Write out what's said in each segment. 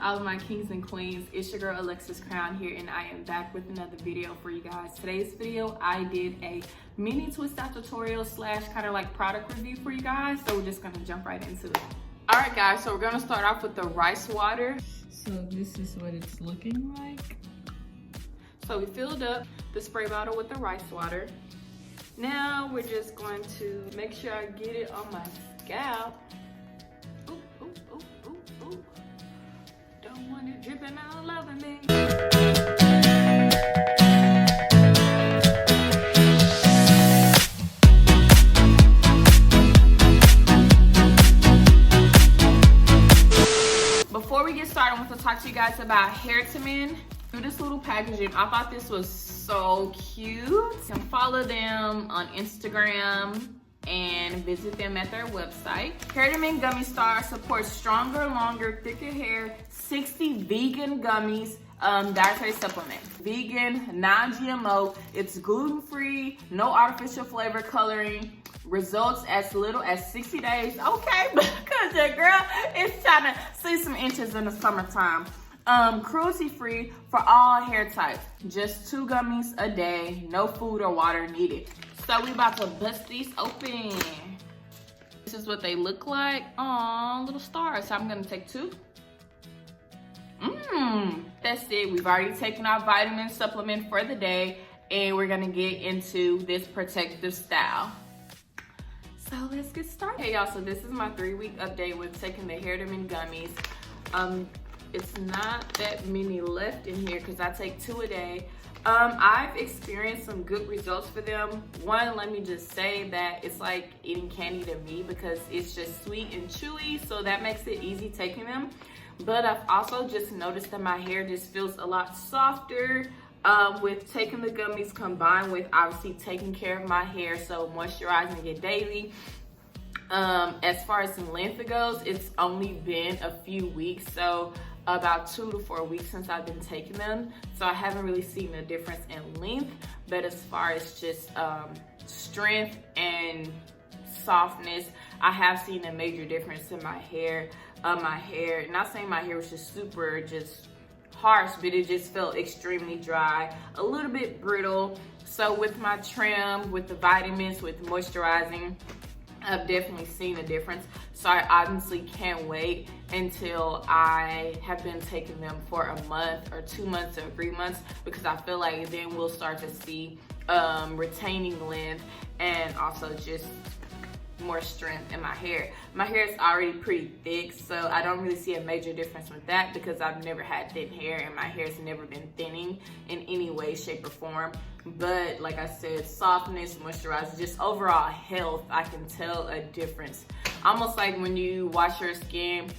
to all of my kings and queens. It's your girl Alexis Crown here, and I am back with another video for you guys. Today's video, I did a mini twist out tutorial slash kind of like product review for you guys. So we're just gonna jump right into it. All right guys, so we're gonna start off with the rice water. So this is what it's looking like. So we filled up the spray bottle with the rice water. Now we're just going to make sure I get it on my scalp. Ooh, ooh, ooh, ooh, ooh. Don't want it dripping all over me. Before we get started, I want to talk to you guys about hair treatment. This little packaging, I thought this was so cute. You can follow them on Instagram and visit them at their website. Hair treatment Gummy Star supports stronger, longer, thicker hair. 60 vegan gummies, dietary supplement. Vegan, non-GMO, it's gluten-free, no artificial flavor coloring. Results as little as 60 days. Okay, because your girl is trying to see some inches in the summertime. Cruelty-free for all hair types. Just 2 gummies a day, no food or water needed. So we about to bust these open. This is what they look like. Aw, little stars. So I'm gonna take 2. That's it. We've already taken our vitamin supplement for the day, and we're gonna get into this protective style. So let's get started. Hey y'all, so this is my 3-week update with taking the hair treatment gummies. It's not that many left in here because I take 2 a day. I've experienced some good results for them. One, let me just say that it's like eating candy to me because it's just sweet and chewy, so that makes it easy taking them. But I've also just noticed that my hair just feels a lot softer with taking the gummies combined with obviously taking care of my hair, so moisturizing it daily. As far as length goes, it's only been a few weeks, so about 2 to 4 weeks since I've been taking them, so I haven't really seen a difference in length. But as far as just strength and softness, I have seen a major difference in my hair. Not saying my hair was just super just harsh, but it just felt extremely dry, a little bit brittle. So with my trim, with the vitamins, with moisturizing, I've definitely seen a difference. So I honestly can't wait until I have been taking them for a month or 2 months or 3 months, because I feel like then we'll start to see retaining length and also just more strength in my hair. My hair is already pretty thick, so I don't really see a major difference with that because I've never had thin hair and my hair's never been thinning in any way, shape, or form. But like I said, softness, moisturizer, just overall health, I can tell a difference. Almost like when you wash your skin,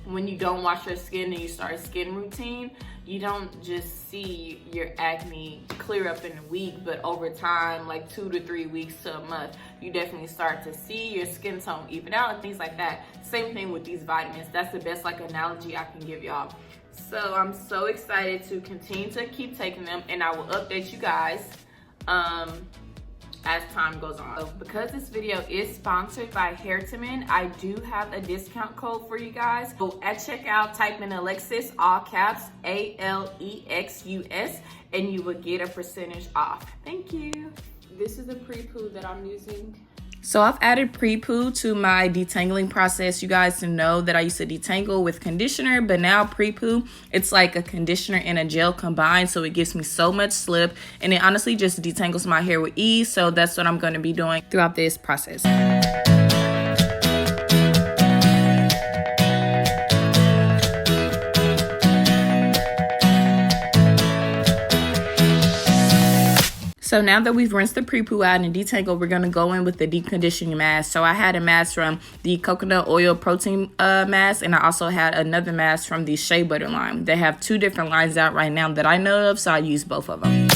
when you don't wash your skin and you start a skin routine, you don't just see your acne clear up in a week, but over time, like 2 to 3 weeks to a month, you definitely start to see your skin tone even out and things like that. Same thing with these vitamins. That's the best like analogy I can give y'all. So I'm so excited to continue to keep taking them, and I will update you guys as time goes on. So because this video is sponsored by Hair treatment, I do have a discount code for you guys. So at checkout, type in Alexis, all caps, ALEXUS, and you will get a percentage off. Thank you. This is the Pre-poo that I'm using. So I've added Pre-poo to my detangling process. You guys know that I used to detangle with conditioner, but now Pre-poo, it's like a conditioner and a gel combined, so it gives me so much slip, and it honestly just detangles my hair with ease. So that's what I'm going to be doing throughout this process. So now that we've rinsed the Pre-poo out and detangled, we're gonna go in with the deep conditioning mask. So I had a mask from the coconut oil protein mask, and I also had another mask from the shea butter line. They have 2 different lines out right now that I know of, so I use both of them.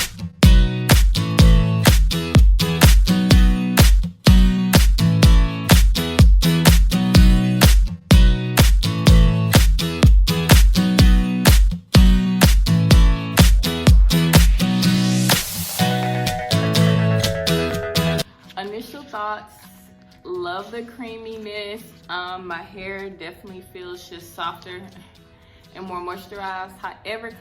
Initial thoughts, love the creaminess. My hair definitely feels just softer and more moisturized. However,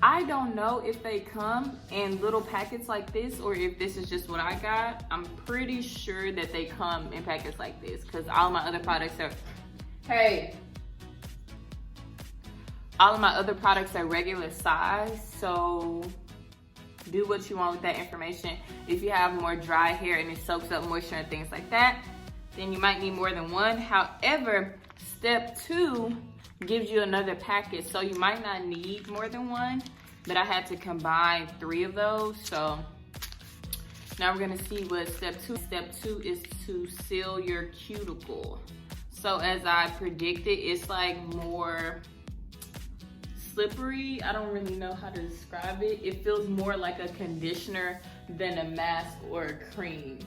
I don't know if they come in little packets like this or if this is just what I got. I'm pretty sure that they come in packets like this because all my other products are, all of my other products are regular size. So do what you want with that information. If you have more dry hair and it soaks up moisture and things like that, then you might need more than one. However, step 2 gives you another packet, so you might not need more than one, but I had to combine 3 of those. So now we're gonna see what step 2. Step 2 is to seal your cuticle. So as I predicted, it's like more slippery. I don't really know how to describe it. It feels more like a conditioner than a mask or a cream.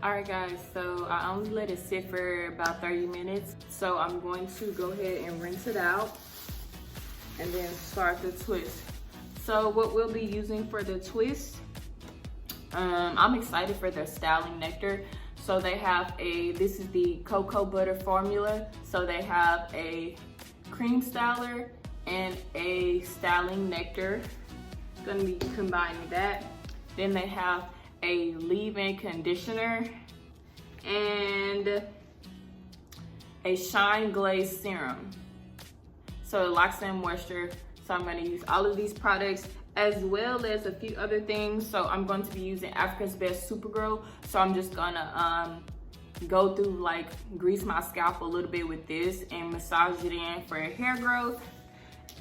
All right guys, so I only let it sit for about 30 minutes. So I'm going to go ahead and rinse it out and then start the twist. So what we'll be using for the twist, I'm excited for their styling nectar. So they have this is the cocoa butter formula. So they have a cream styler and a styling nectar. Gonna be combining that. Then they have a leave-in conditioner and a shine glaze serum. So it locks in moisture. So I'm gonna use all of these products as well as a few other things. So I'm going to be using Africa's Best Supergrow. So I'm just gonna go through, like, grease my scalp a little bit with this and massage it in for hair growth.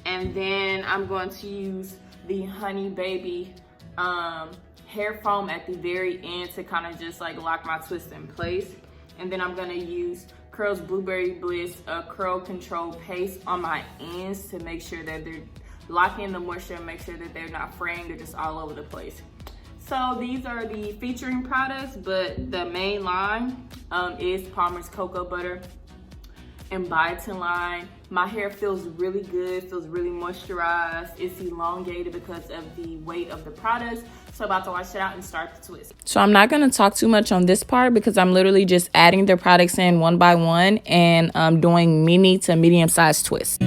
And then I'm going to use the Honey Baby hair foam at the very end to kind of just like lock my twist in place. And then I'm gonna use Curl's Blueberry Bliss curl control paste on my ends to make sure that they're locking in the moisture and make sure that they're not fraying, they're just all over the place. So these are the featuring products, but the main line is Palmer's Cocoa Butter and Biotin line. My hair feels really good, feels really moisturized. It's elongated because of the weight of the products. So about to wash it out and start the twist. So I'm not gonna talk too much on this part because I'm literally just adding their products in one by one and doing mini to medium sized twists.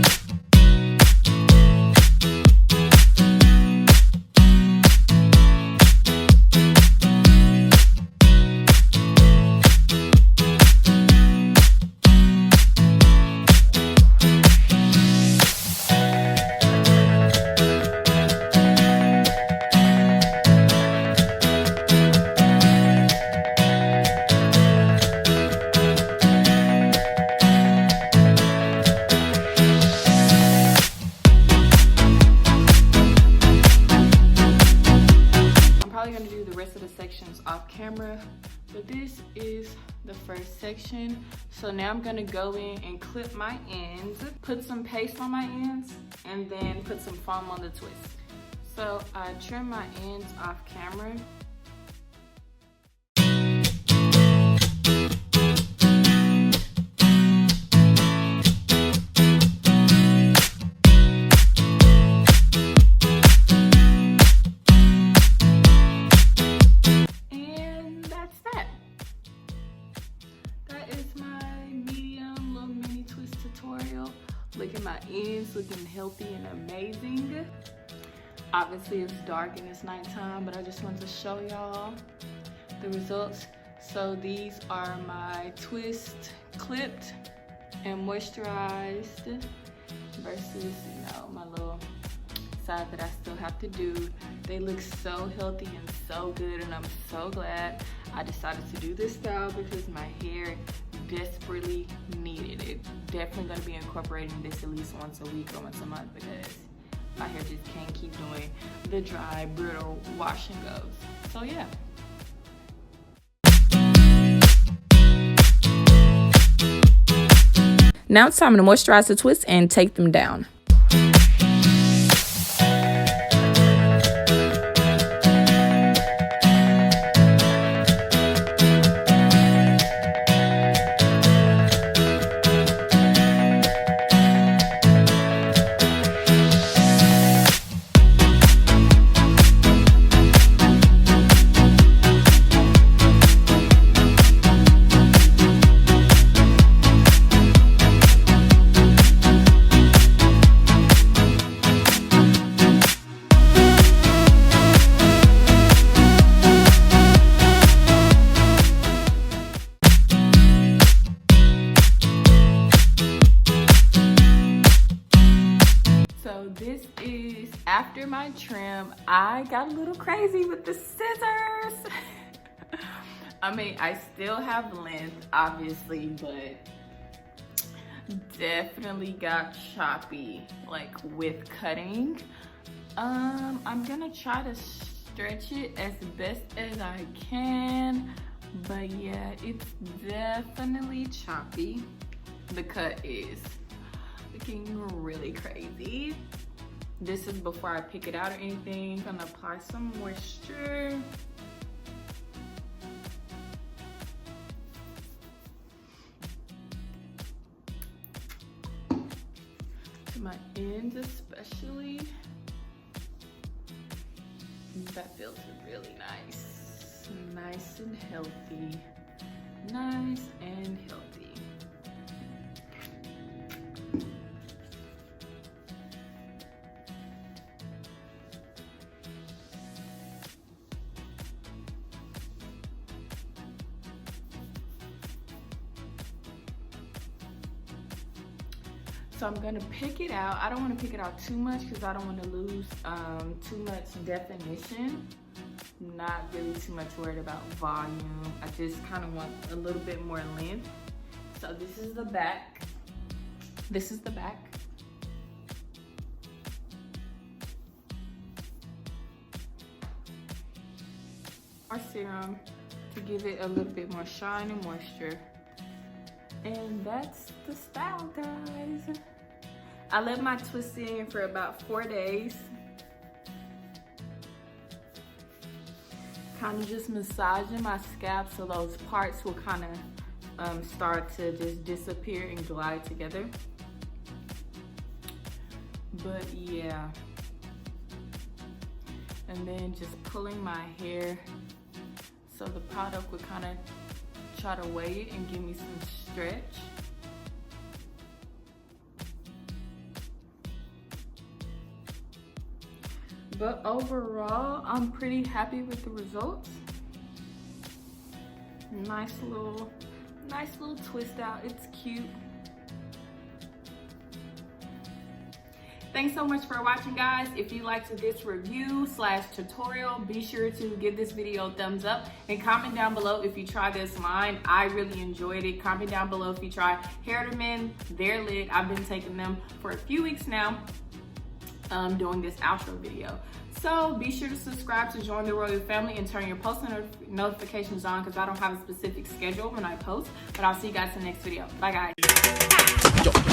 Off camera, but this is the first section. So now I'm gonna go in and clip my ends, put some paste on my ends, and then put some foam on the twist. So I trim my ends off camera. Look at my ends looking healthy and amazing. Obviously it's dark and it's nighttime, but I just wanted to show y'all the results. So these are my twist clipped and moisturized versus, you know, my little side that I still have to do. They look so healthy and so good, and I'm so glad I decided to do this style because my hair desperately needed it. Definitely gonna be incorporating this at least once a week or once a month because my hair just can't keep doing the dry, brittle wash and goes. So yeah. Now it's time to moisturize the twists and take them down. after my trim, I got a little crazy with the scissors. I mean, I still have length, obviously, but definitely got choppy, like with cutting. I'm gonna try to stretch it as best as I can, but yeah, it's definitely choppy. The cut is looking really crazy. This is before I pick it out or anything. I'm gonna apply some moisture. To my ends especially. That feels really nice. Nice and healthy. Nice and healthy. So I'm gonna pick it out. I don't wanna pick it out too much because I don't wanna lose too much definition. Not really too much worried about volume. I just kind of want a little bit more length. So this is the back. This is the back. Our serum to give it a little bit more shine and moisture. And that's the style, guys. I let my twist in for about 4 days. Kind of just massaging my scalp so those parts will kind of start to just disappear and glide together. But yeah. And then just pulling my hair so the product would kind of try to weigh it and give me some stretch. But overall, I'm pretty happy with the results. Nice little twist out. It's cute. Thanks so much for watching, guys. If you liked this review / tutorial, be sure to give this video a thumbs up and comment down below if you try this line. I really enjoyed it. Comment down below if you try Hairderman, their lid. I've been taking them for a few weeks now, doing this outro video. So be sure to subscribe to join the royal family and turn your post notifications on because I don't have a specific schedule when I post. But I'll see you guys in the next video. Bye, guys.